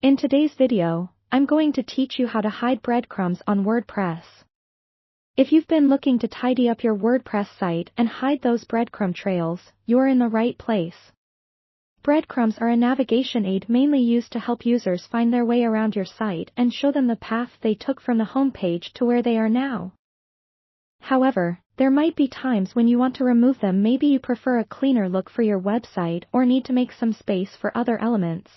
In today's video, I'm going to teach you how to hide breadcrumbs on WordPress. If you've been looking to tidy up your WordPress site and hide those breadcrumb trails, you're in the right place. Breadcrumbs are a navigation aid mainly used to help users find their way around your site and show them the path they took from the homepage to where they are now. However, there might be times when you want to remove them. Maybe you prefer a cleaner look for your website or need to make some space for other elements.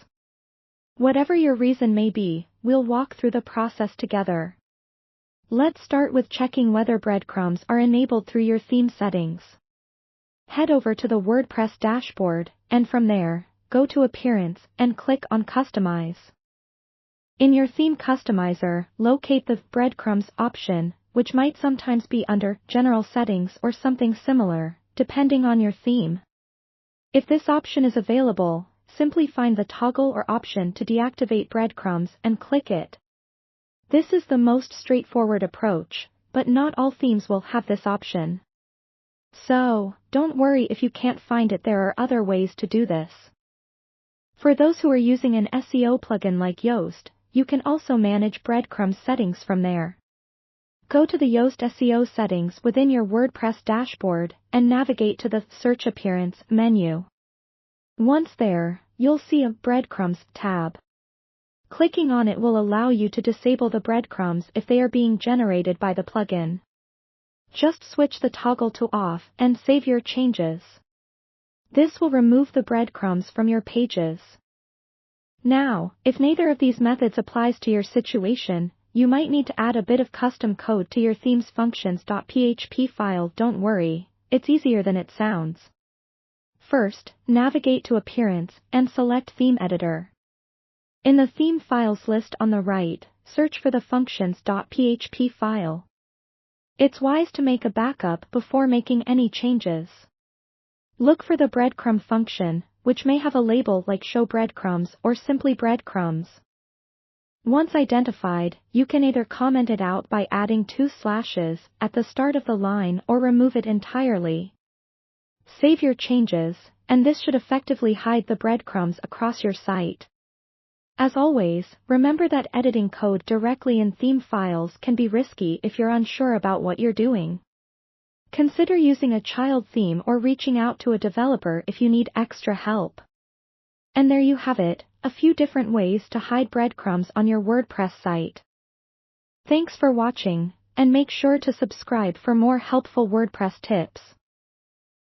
Whatever your reason may be, we'll walk through the process together. Let's start with checking whether breadcrumbs are enabled through your theme settings. Head over to the WordPress dashboard, and from there, go to Appearance and click on Customize. In your theme customizer, locate the Breadcrumbs option, which might sometimes be under General Settings or something similar, depending on your theme. If this option is available, simply find the toggle or option to deactivate breadcrumbs and click it. This is the most straightforward approach, but not all themes will have this option. So, don't worry if you can't find it, there are other ways to do this. For those who are using an SEO plugin like Yoast, you can also manage breadcrumbs settings from there. Go to the Yoast SEO settings within your WordPress dashboard and navigate to the Search Appearance menu. Once there, you'll see a Breadcrumbs tab. Clicking on it will allow you to disable the breadcrumbs if they are being generated by the plugin. Just switch the toggle to off and save your changes. This will remove the breadcrumbs from your pages. Now, if neither of these methods applies to your situation, you might need to add a bit of custom code to your theme's functions.php file. Don't worry, it's easier than it sounds. First, navigate to Appearance and select Theme Editor. In the theme files list on the right, search for the functions.php file. It's wise to make a backup before making any changes. Look for the breadcrumb function, which may have a label like Show Breadcrumbs or simply Breadcrumbs. Once identified, you can either comment it out by adding 2 slashes at the start of the line or remove it entirely. Save your changes, and this should effectively hide the breadcrumbs across your site. As always, remember that editing code directly in theme files can be risky if you're unsure about what you're doing. Consider using a child theme or reaching out to a developer if you need extra help. And there you have it, a few different ways to hide breadcrumbs on your WordPress site. Thanks for watching, and make sure to subscribe for more helpful WordPress tips.